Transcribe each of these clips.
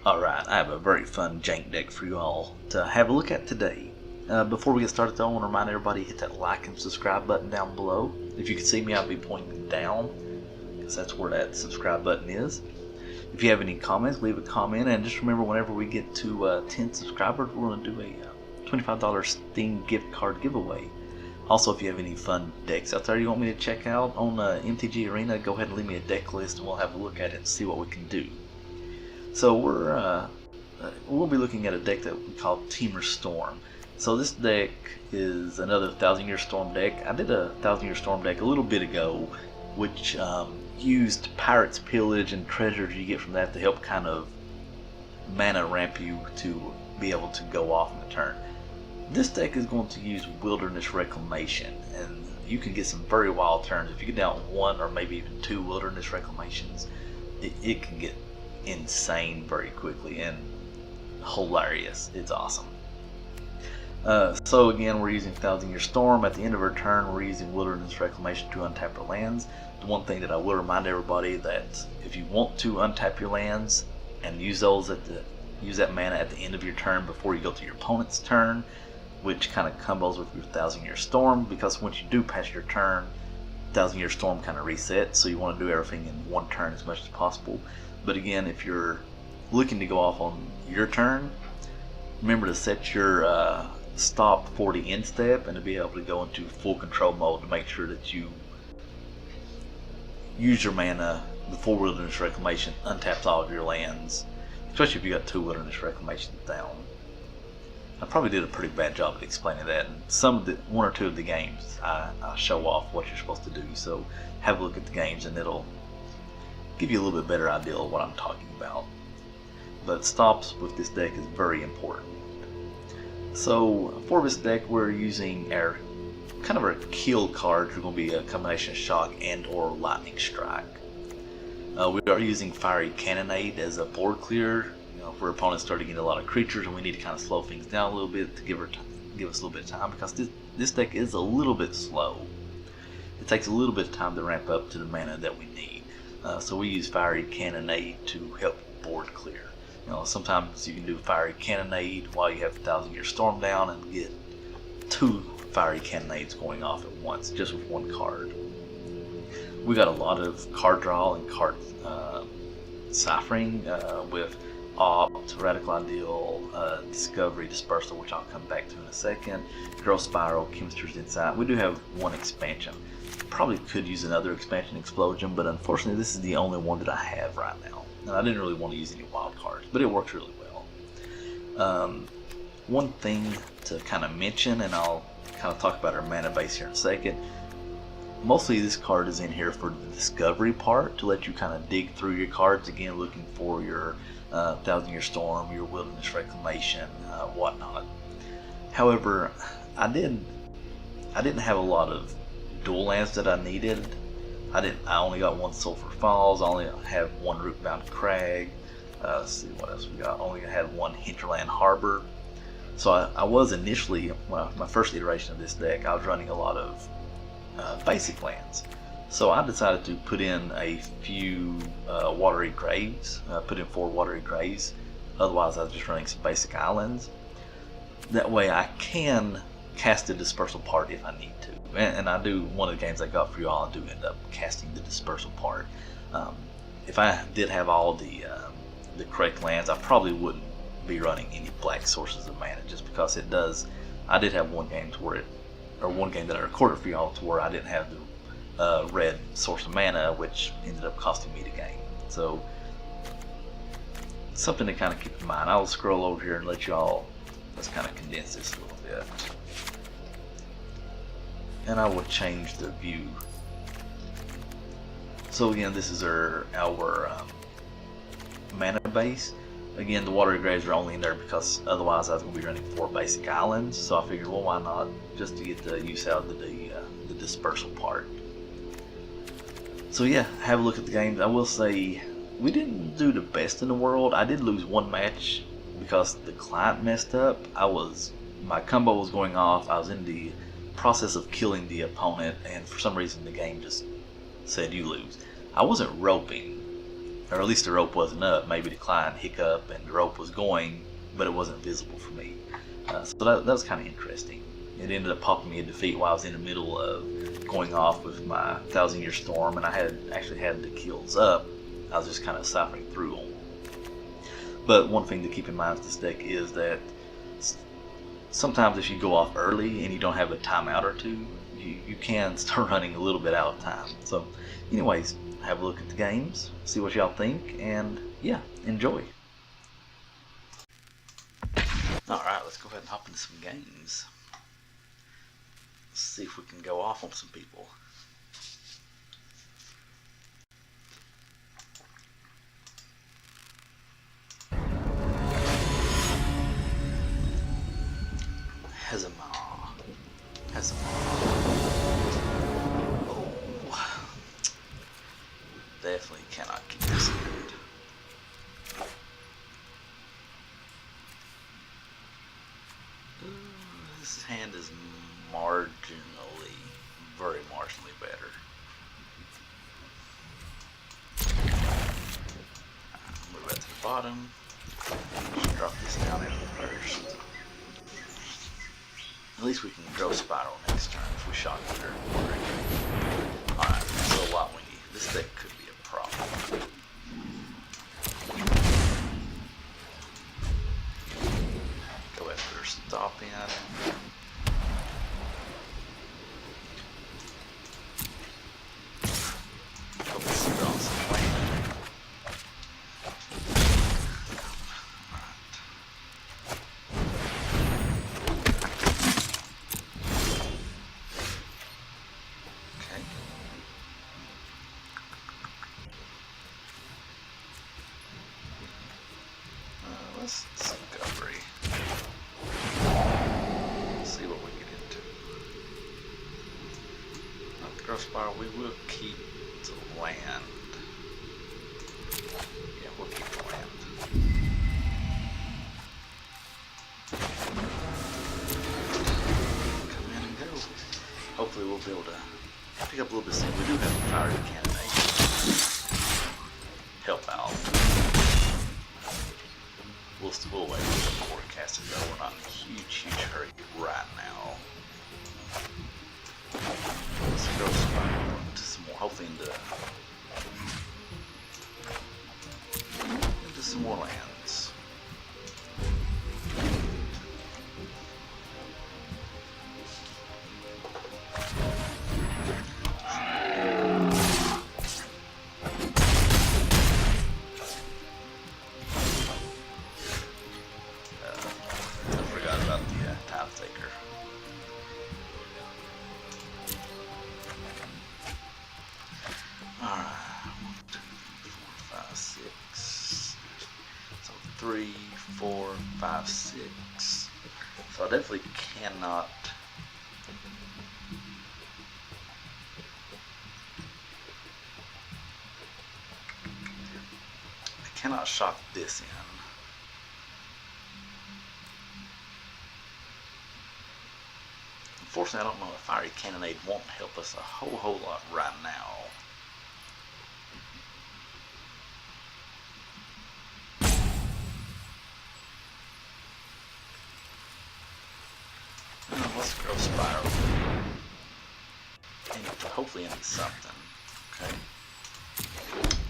Alright, I have a very fun jank deck for you all to have a look at today. Before we get started though, I want to remind everybody to hit that like and subscribe button down below. If you can see me, I'll be pointing down, because that's where that subscribe button is. If you have any comments, leave a comment, and just remember whenever we get to 10 subscribers, we're going to do a $25 Steam gift card giveaway. Also, if you have any fun decks out there you want me to check out on MTGA Arena, go ahead and leave me a deck list and we'll have a look at it and see what we can do. So we'll be looking at a deck that we call Temur Storm. So this deck is another 1000 Year Storm deck. I did a 1000 Year Storm deck a little bit ago, which used Pirate's Pillage and treasures you get from that to help kind of mana ramp you to be able to go off in the turn. This deck is going to use Wilderness Reclamation, and you can get some very wild turns. If you get down one or maybe even two Wilderness Reclamations, it can get insane very quickly and hilarious. It's awesome. So again, we're using 1000 Year Storm. At the end of our turn, we're using Wilderness Reclamation to untap our lands. The one thing that I will remind everybody that if you want to untap your lands and use those use that mana at the end of your turn before you go to your opponent's turn, which kind of combos with your 1000 Year Storm, because once you do pass your turn, 1000 Year Storm kind of resets, so you want to do everything in one turn as much as possible. But again, if you're looking to go off on your turn, remember to set your stop for the end step and to be able to go into full control mode to make sure that you use your mana before Wilderness Reclamation untaps all of your lands, especially if you got 2 Wilderness Reclamations down. I probably did a pretty bad job of explaining that. In one or two of the games, I show off what you're supposed to do. So have a look at the games and it'll give you a little bit better idea of what I'm talking about. But stops with this deck is very important. So for this deck, we're using our kind of our kill cards. Are going to be a combination of Shock and or Lightning Strike. We are using Fiery Cannonade as a board clear. If our opponents start to get a lot of creatures and we need to kind of slow things down a little bit to give us a little bit of time, because this deck is a little bit slow. It takes a little bit of time to ramp up to the mana that we need. So we use Fiery Cannonade to help board clear. Sometimes you can do Fiery Cannonade while you have 1000 Year Storm down and get 2 Fiery Cannonades going off at once, just with one card. We got a lot of card draw and card ciphering with Opt, Radical Ideal, Discovery, Dispersal, which I'll come back to in a second, Growth Spiral, Chemister's Insight. We do have one expansion. Probably could use another expansion, Explosion, but unfortunately this is the only one that I have right now. And I didn't really want to use any wild cards, but it works really well. One thing to kind of mention, and I'll kind of talk about our mana base here in a second. Mostly this card is in here for the discovery part, to let you kind of dig through your cards again, looking for your 1000 Year Storm, your Wilderness Reclamation, whatnot. However, I didn't have a lot of dual lands that I needed. I only got 1 Sulfur Falls. I only have 1 Rootbound Crag. Let's see what else we got. I only had 1 Hinterland Harbor. So I was initially, my first iteration of this deck, I was running a lot of basic lands. So I decided to put in a few Watery Graves, put in 4 Watery Graves. Otherwise I was just running some basic islands. That way I can cast a Dispersal part if I need to. And I do, one of the games I got for you all, I do end up casting the Dispersal part. If I did have all the correct lands, I probably wouldn't be running any black sources of mana, just because it does. I did have one game one game that I recorded for y'all to where I didn't have the red source of mana, which ended up costing me the game. So something to kind of keep in mind. I'll scroll over here and let's kind of condense this a little bit. And I will change the view. So again, this is our mana base. Again, the Watery Graves are only in there because otherwise I was going to be running 4 basic islands. So I figured, well, why not, just to get the use out of the Dispersal part. So yeah, have a look at the games. I will say we didn't do the best in the world. I did lose 1 match because the client messed up. My combo was going off. I was in the process of killing the opponent, and for some reason the game just said you lose. I wasn't roping. or at least the rope wasn't up. Maybe the client hiccup and the rope was going, but it wasn't visible for me. So that was kind of interesting. It ended up popping me a defeat while I was in the middle of going off with my 1,000-Year Storm, and I had actually had the kills up. I was just kind of ciphering through them. But one thing to keep in mind with this deck is that sometimes if you go off early and you don't have a timeout or two, you can start running a little bit out of time. So anyways, have a look at the games, see what y'all think, and yeah, enjoy. Alright, let's go ahead and hop into some games. Let's see if we can go off on some people. Oh, definitely cannot keep this hand. This hand is marginally, very marginally better. Move that to the bottom. Just drop this down in first. At least we can grow spiral next turn if we shock here. Alright, so a lot windy. This deck could be a problem. Go ahead and put our stop in. Hope this is on some land. Discovery. Let's see what we get into. Not the growth spiral, we will keep the land. Yeah, we'll keep the land. Come in and go. Hopefully we'll be able to pick up a little bit soon. We do have a Fiery Cannonade. Help out. We'll wait for the forecast to go. We're not in a huge hurry right now. Let's go into some more, hopefully into some more lands. Three, four, five, six. So I definitely cannot. I cannot shock this in. Unfortunately, I don't know if Fiery Cannonade won't help us a whole lot right now. Let's grow spiral. And hopefully into something. Okay.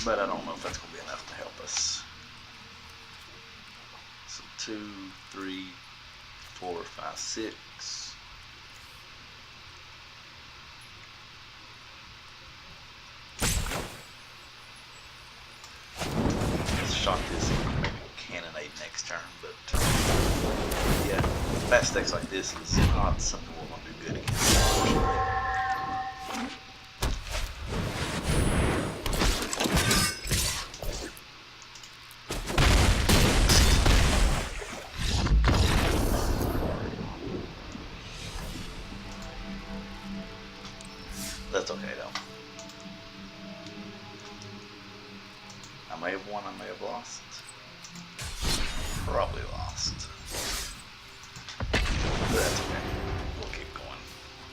But I don't know if that's going to be enough to help us. So 2, 3, 4, 5, 6. Let's shock this and maybe Cannonade next turn, but yeah, fast decks like this is not something we're going to do good against, unfortunately. That's okay though. I may have won, I may have lost. Probably lost. But that's okay. We'll keep going.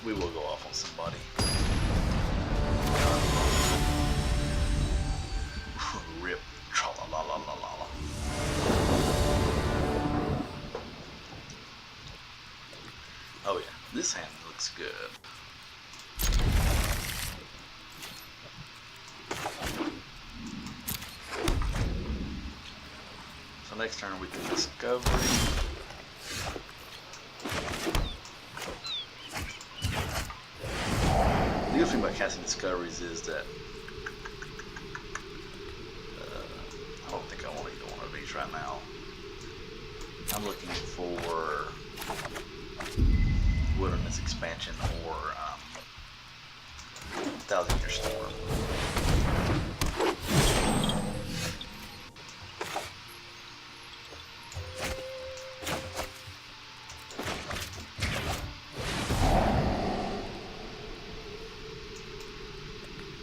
We will go off on somebody. Rip. This hand looks good. So next turn we do Discovery. The good thing about casting Discoveries is that I don't think I want either one of these right now. I'm looking for Wilderness Expansion or 1,000-Year Storm.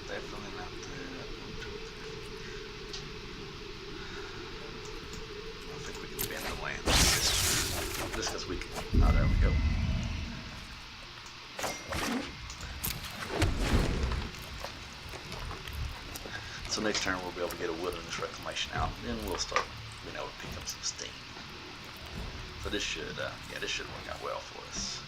Definitely not that. I think we can bend the land just because we can. Oh, there we go. So next turn we'll be able to get a Wilderness Reclamation out, and then we'll start being able to pick up some steam. So this should, yeah, this should work out well for us.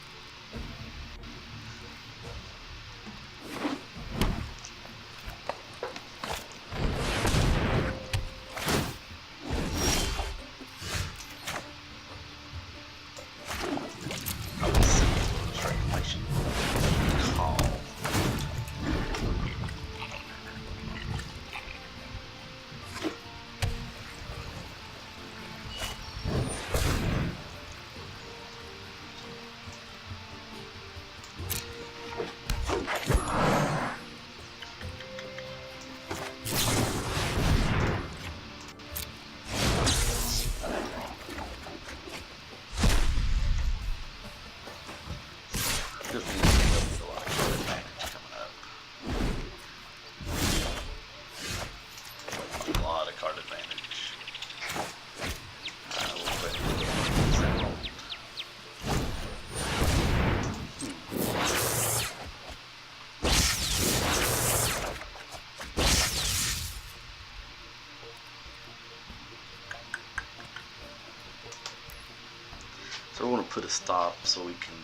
So we want to put a stop so we can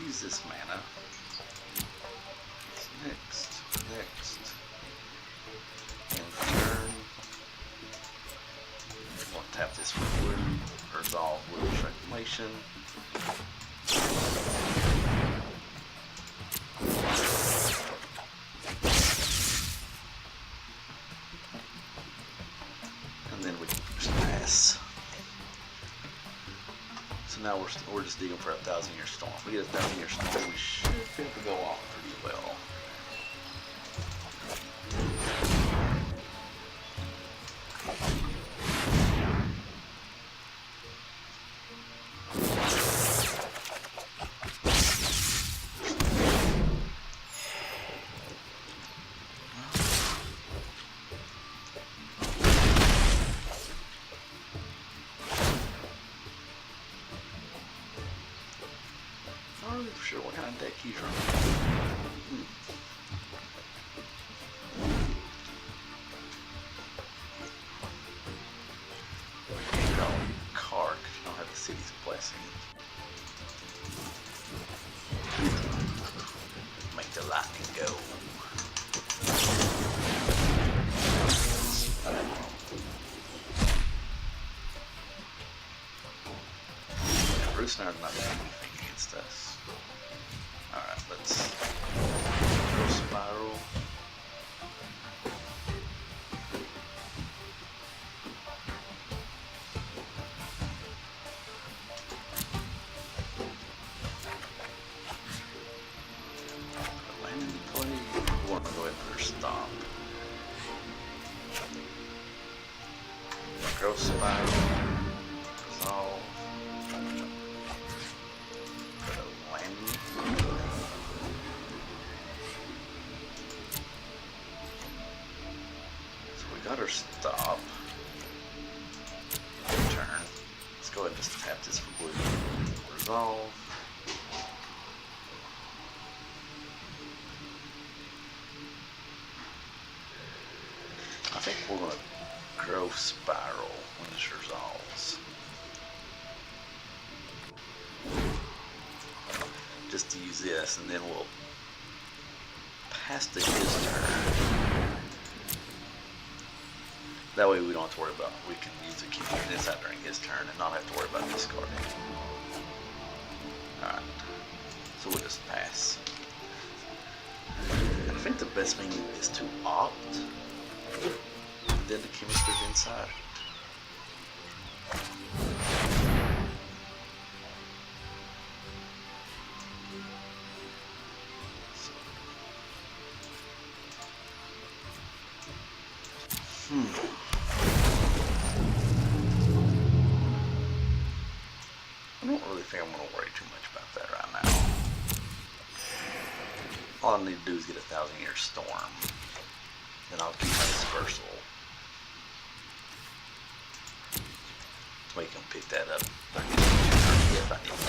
use this mana. Next. And turn. We'll tap this for wood. Resolve Wilderness Reclamation. And then we can just pass. So now we're just digging for a 1,000-Year Storm. If we get a 1,000-Year Storm, we should be able to go off pretty well. I'm not really sure what kind of deck he's running. We can't draw a card because you don't have the City's Blessing. Make the lightning go. Yeah, Bruce and I are not doing anything against us. Alright, let's go Spiral. Put land into play. We want to go ahead and put our Stomp. Grow Spiral. Resolve. Put a land. Got our stop. Turn. Let's go ahead and just tap this for blue. Resolve. I think we're going to grow Spiral when this resolves. use this, and then we'll pass to his turn. That way we don't have to worry about, we can use the Chemister inside during his turn and not have to worry about discarding. Alright, so we'll just pass. And I think the best thing is to opt, and then the Chemister's inside. I don't really think I'm going to worry too much about that right now. All I need to do is get a 1,000-year storm. Then I'll keep my dispersal. So we can pick that up if I need to.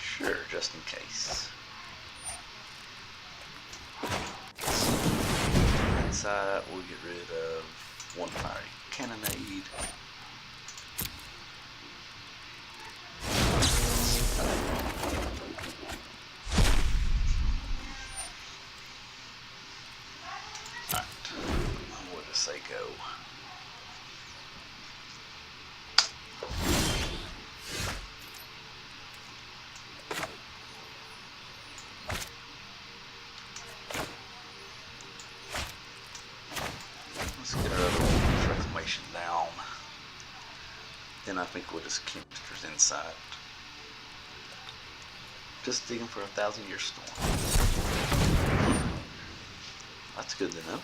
Sure, just in case. Inside, we'll get rid of one Fiery Cannonade. Alright, we'll just say go. Let's get our other Wilderness Reclamation down. Then I think we'll just Chemister's inside. Just digging for a 1,000-year storm. That's good to know.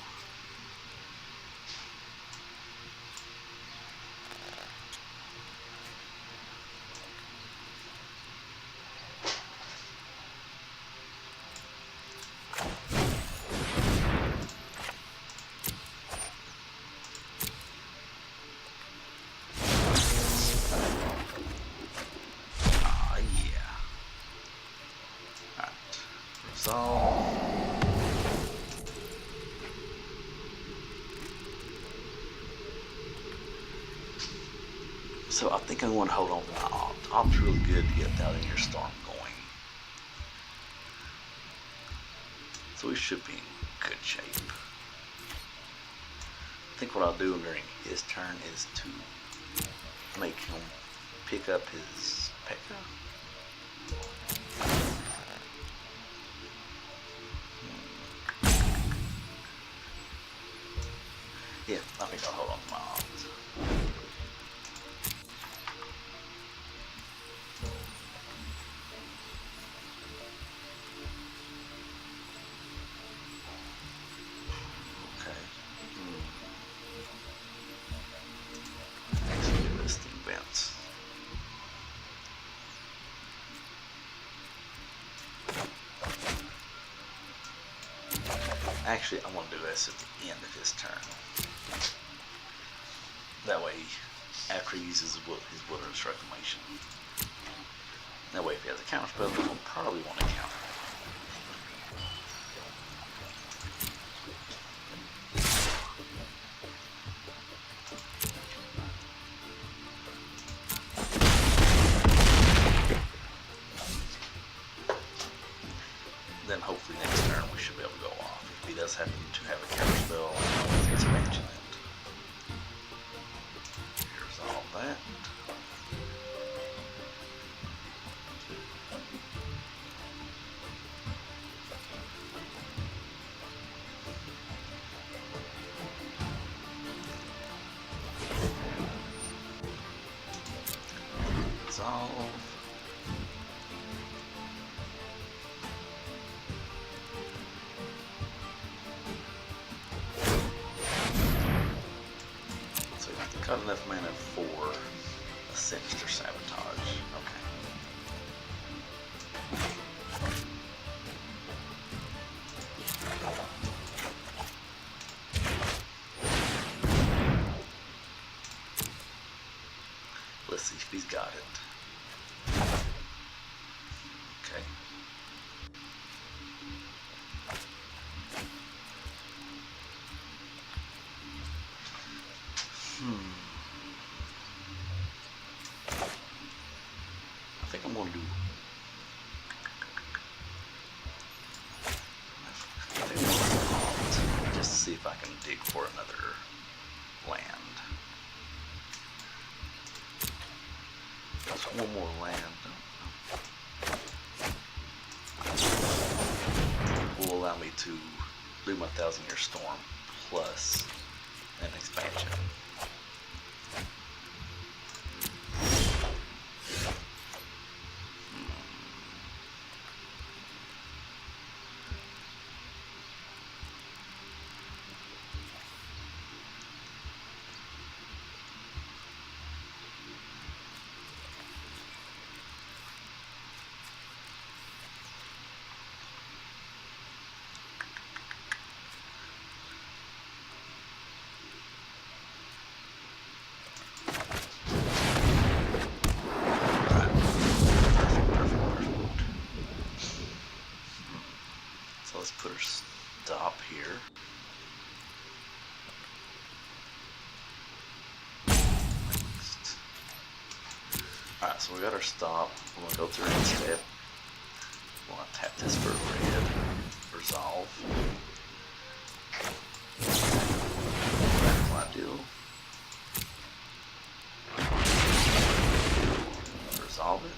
So I think I want to hold on to my opt. Opt's really good to get a 1,000-year storm going. So we should be in good shape. I think what I'll do during his turn is to make him pick up his P.E.K.K.A. Yeah, I think I'll hold on to my opt. Actually, I want to do this at the end of his turn. That way, after he uses his Wilderness Reclamation. That way, if he has a counter spell, he'll probably want to counter. Then hopefully next turn we should be able to go off. If he does happen to have a counter spell, let's mention it. Here's all that. Resolve. Got enough mana for a Sinister Sabotage. Okay. Let's see if he's got it. Okay. dig for another land. There's one more land. Will allow me to do my 1,000-year storm plus an expansion. Let's put our stop here. Next. Alright, so we got our stop. We're going to go through each step. We're going to tap this for red. Resolve. That's my deal. Resolve it.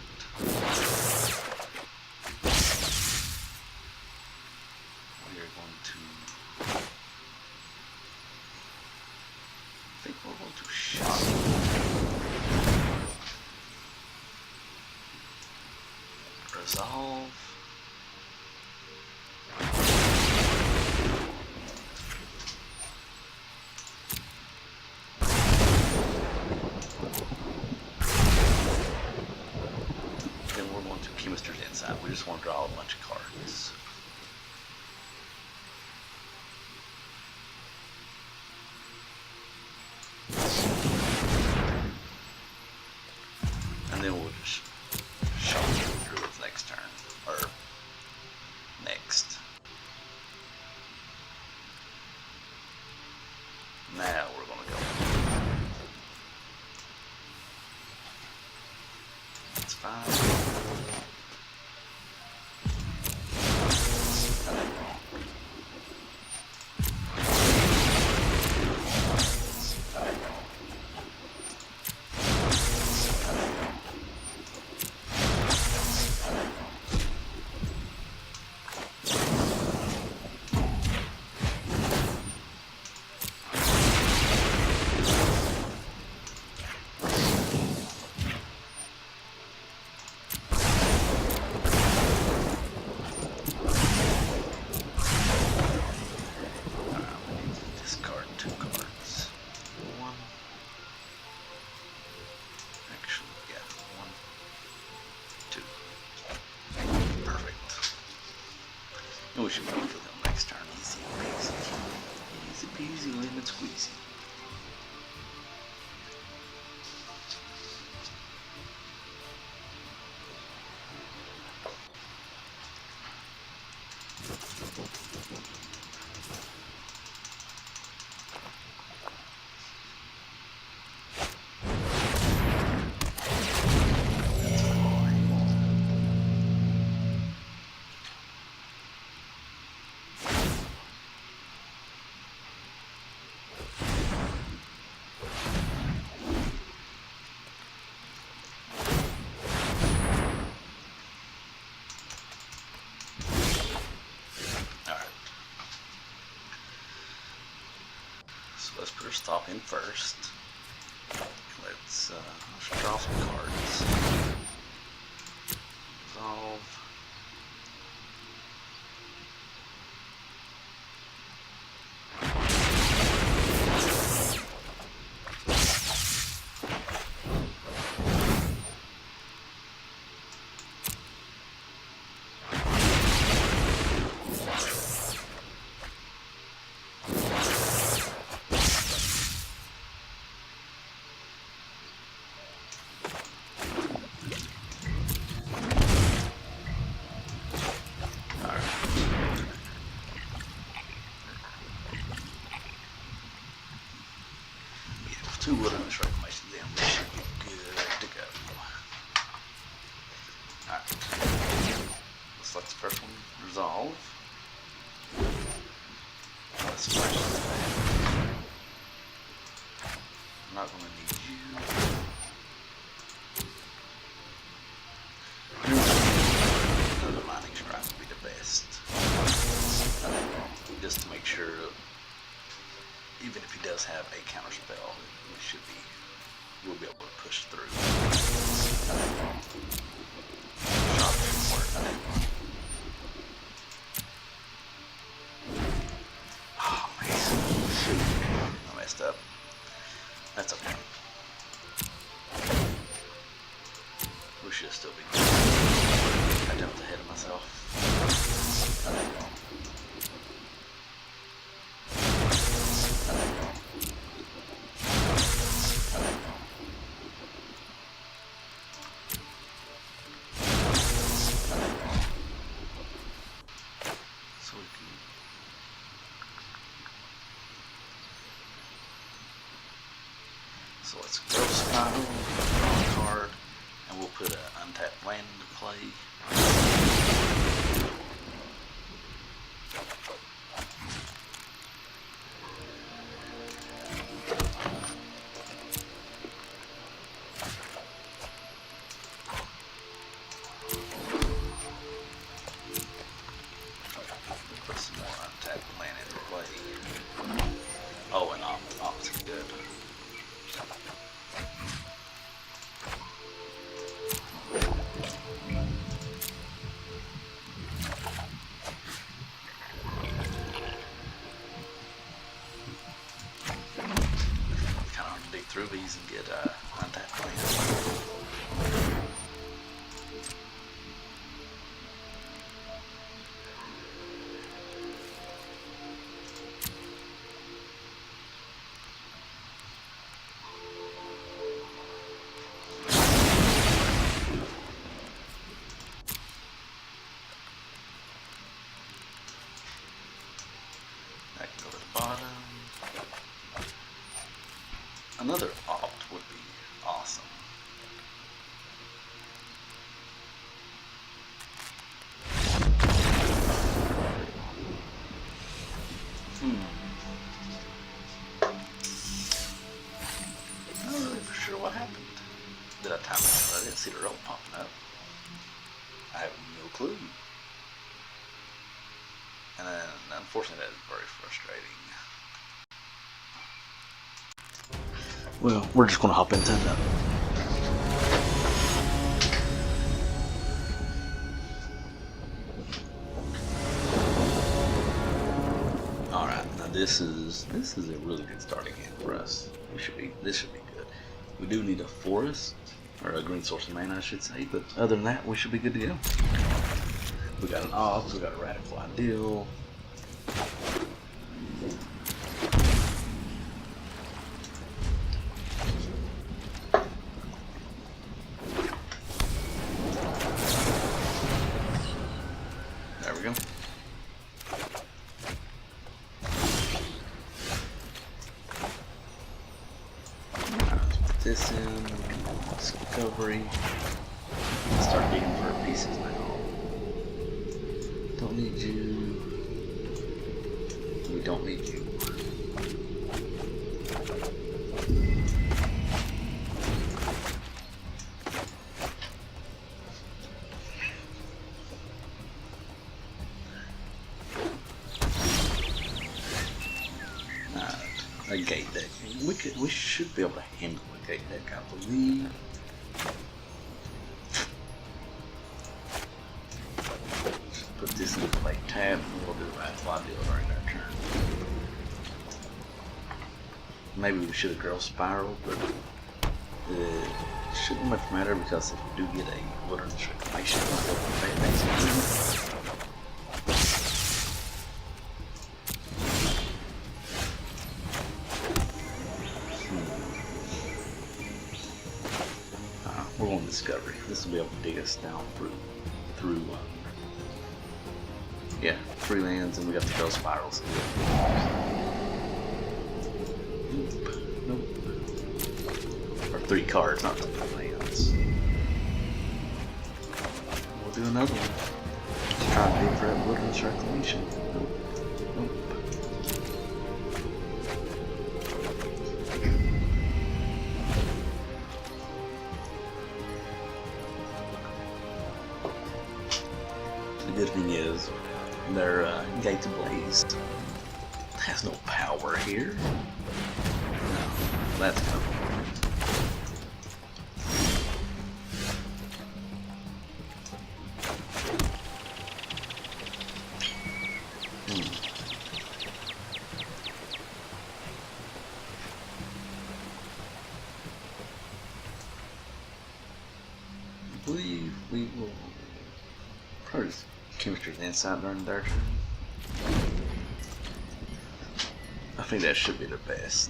Resolve. Then we're going to Chemister's inside. We just want to draw a bunch of cards. And then we'll just shuffle through it next turn, or next. Now we're going to go. That's fine. We should wait for them next turn. Easy peasy. Easy peasy, lemon squeezy. Let's put our stop in first. Let's draw some cards. Resolve. Two Wilderness Reclamation, then we should be good to go. Alright. Looks like the first one, Resolve. Let's flash this back. I'm not going to need you. Another mining strike would be the best. Just to make sure, even if he does have a counter spell, we'll be able to push through. Shot should work. Oh man, shoot. I messed up. That's okay. We should still be good. I jumped ahead of myself. So let's go spiral, draw a card, and we'll put an untapped land into play. Put some more untapped land into play. Oh, and opposite good. Through these and get untapped land. That can go to the bottom. Another opt would be awesome. I'm not really for sure what happened. Did I time it? I didn't see the roll popping up. I have no clue. And then, unfortunately, that is very frustrating. Well, we're just going to hop into that. Alright, now this is a really good starting hand for us. This should be good. We do need a forest, or a green source of mana I should say, but other than that we should be good to go. We got an off, we got a radical ideal. This in discovery. Start digging for pieces now. Don't need you. We don't need you. A gate deck. We should be able to handle a gate deck, I believe. Just put this into play tab and we'll do a radical ideal during our turn. Maybe we should have girl spiral, but it shouldn't much matter because if we do get a Wilderness Reclamation, we're on discovery. This will be able to dig us down through yeah, 3 lands, and we got the girl spirals. Nope. Or 3 cards, not 3 lands. We'll do another one. Just try and pay for that Wilderness Reclamation. Nope. The good thing is, their Gate to Blaze has no power here. No, that's kind of boring. I believe we will probably just Chemister's inside during their turn. I think that should be the best.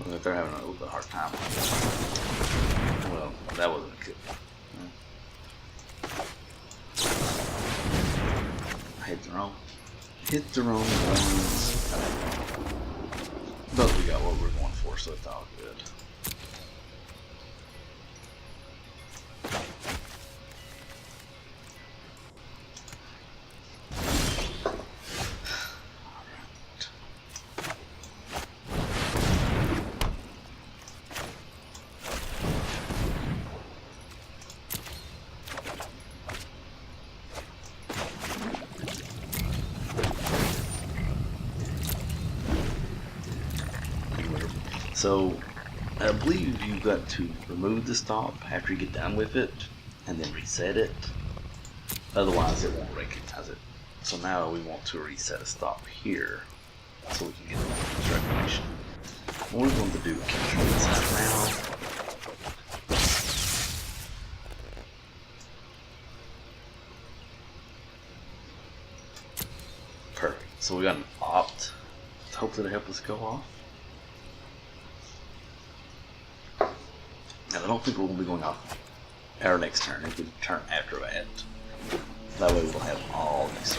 Well, if they're having a little bit hard time. Well, that wasn't good. Hit the wrong ones. But we got what we're going for, so it's all good. So, I believe you've got to remove the stop after you get done with it, and then reset it. Otherwise, it won't recognize it. So now we want to reset a stop here, so we can get the recognition. What we're going to do, control inside now. Perfect. So we got an opt. Hopefully it'll help us go off. I don't think we're going to be going off our next turn. It could turn after that. That way we'll have all these.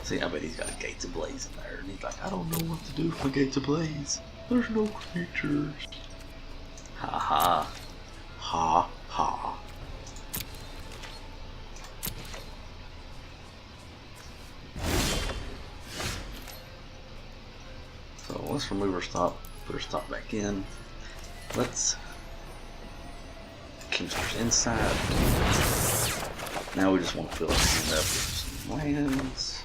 See, I bet he's got a Gates Ablaze in there. And he's like, I don't know what to do for Gates Ablaze. There's no creatures. Ha ha. Ha ha. So let's remove our stop, put our stop back in. Let's Chemister's inside. Now we just want to fill it up with some lands.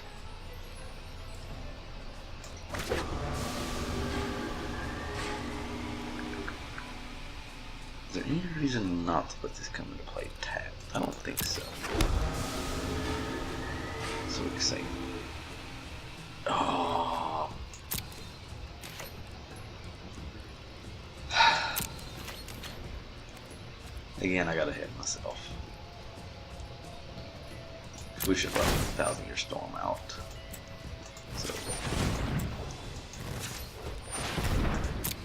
Is there any reason not to let this come into play tapped? I don't think so. So exciting. Oh. Again, I got ahead of myself. We should let the 1,000-Year Storm out. So,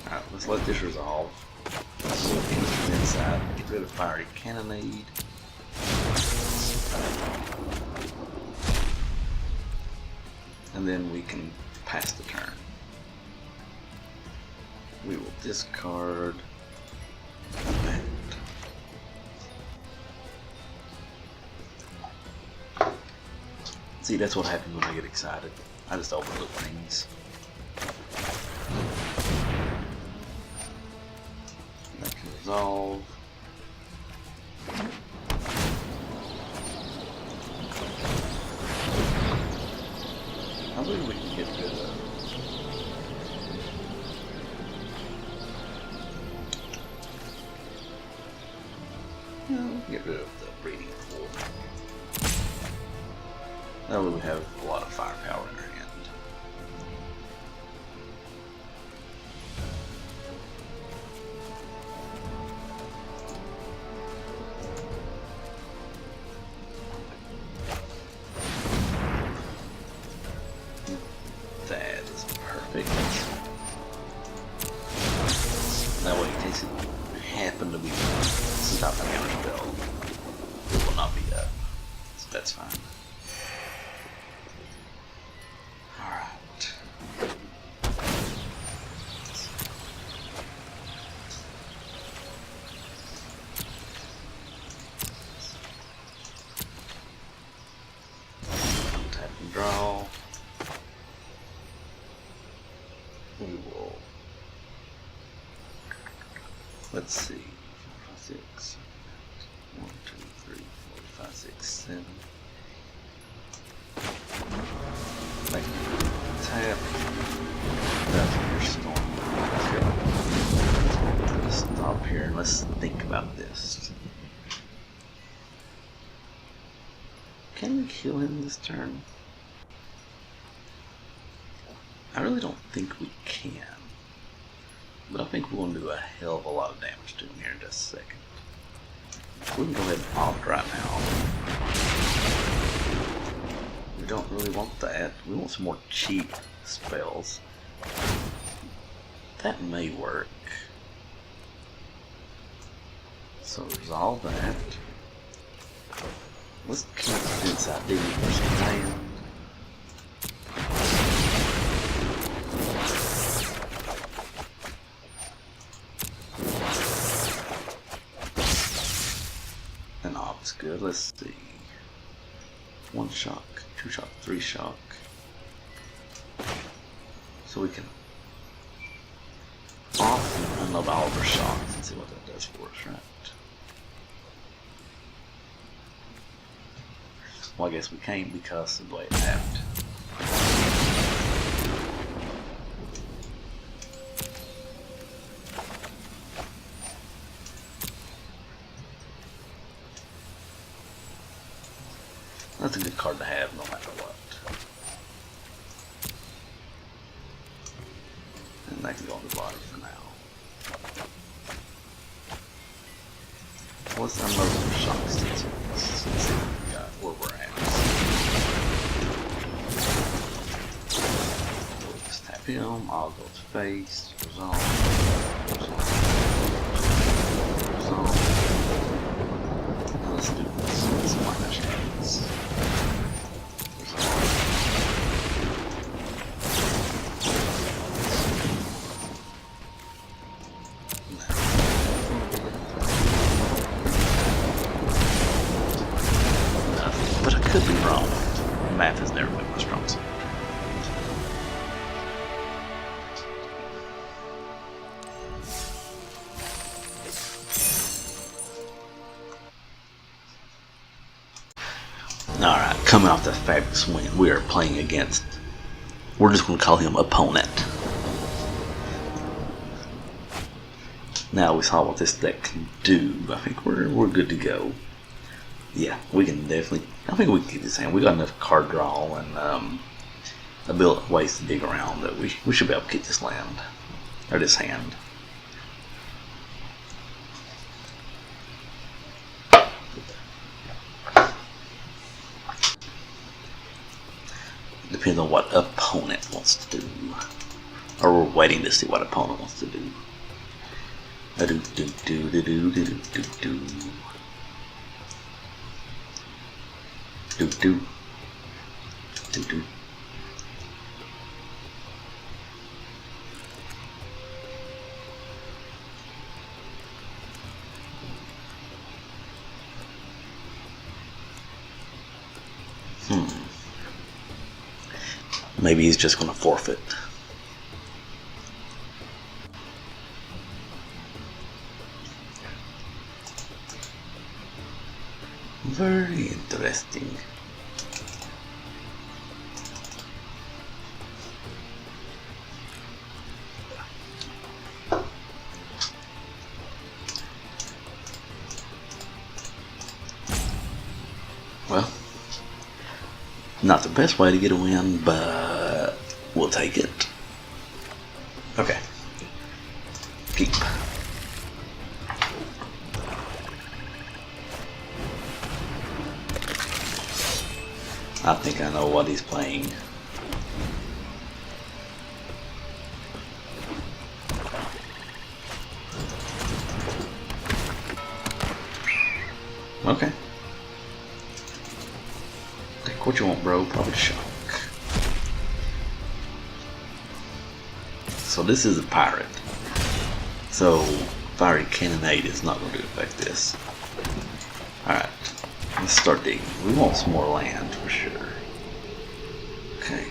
alright, let's let this resolve. Let's look inside. Get rid of Fiery Cannonade. And then we can pass the turn. We will discard that. See, that's what happens when I get excited. I just overlook things. That can resolve. I believe we can get rid of. Yeah, we can get rid of the breeding pool. That way we have a lot of firepower in our hand. That is perfect. That way, in case it happened to be stop the counter spell, it will not be up. So that's fine. Let's see. 6. 1, 2, 3, 4, 5, 6, 7. Like, tap. That's your storm. Let's stop here and let's think about this. Can we kill him this turn? I really don't think we can. But I think we're going to do a hell of a lot of damage to him here in just a second. We can go ahead and opt right now. We don't really want that. We want some more cheap spells. That may work. So resolve that. Let's keep this ID for some land. And ob's good. Let's see. 1 shock, 2 shock, 3 shock. So we can off and unload all of our shocks and see what that does for us, right? Well, I guess we can't because of the way it happened. That's a good card to have no matter what. And that can go on the bottom for now. Let's unload some shocks to this. Let's see what we got, where we're at. We'll just tap him, I'll go to face, resolve, resolve, resolve. Now let's do this. Let's minor strikes. Resolve. But I could be wrong. Math has never been my strong suit. Alright, coming off that fabulous win, we are playing against, we're just going to call him opponent. Now we saw what this deck can do. I think we're good to go. Yeah, we can definitely, I think we can get this hand. We got enough card draw and ways to dig around that we should be able to get this land, or this hand. Depends on what opponent wants to do. Or we're waiting to see what opponent wants to do. Maybe he's just going to forfeit. Very interesting. Well, not the best way to get a win, but we'll take it. Okay. Keep. I think I know what he's playing. Okay. Take what you want, bro. Probably shock. So this is a pirate. So Fiery Cannonade is not going to affect this. Alright. Let's start digging. We want some more land for sure. Okay.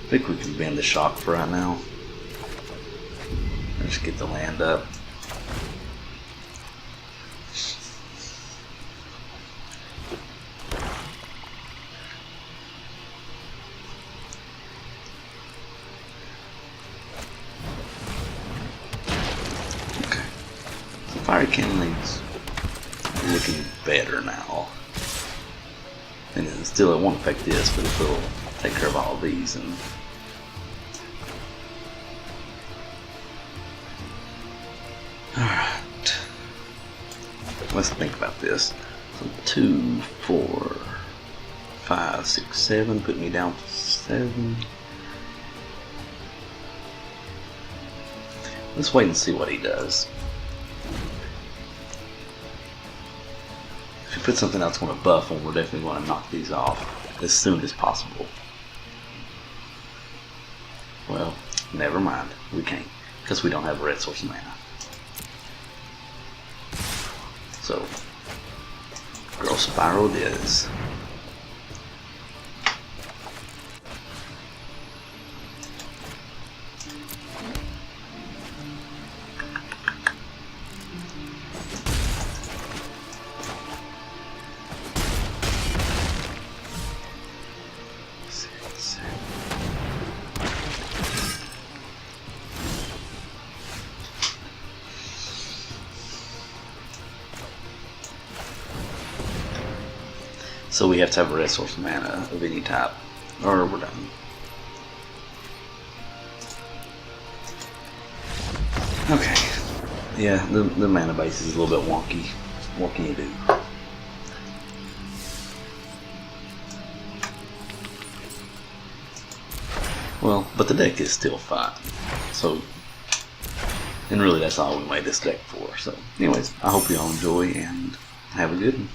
I think we can bend the shock for right now. Just get the land up. Okay. So Fiery Cannonade's looking better now. And then still it won't affect this, but it will take care of all of these. And alright. Let's think about this. So 2, 4, 5, 6, 7, put me down to 7. Let's wait and see what he does. If you put something else going to buff them, we're definitely going to knock these off as soon as possible. Well, never mind. We can't, because we don't have a red source of mana. So, Growth Spiral it is. So we have to have a red source of mana of any type, or we're done. Okay. Yeah, the mana base is a little bit wonky. What can you do? Well, but the deck is still fine. So, and really that's all we made this deck for. So, anyways, I hope you all enjoy and have a good one.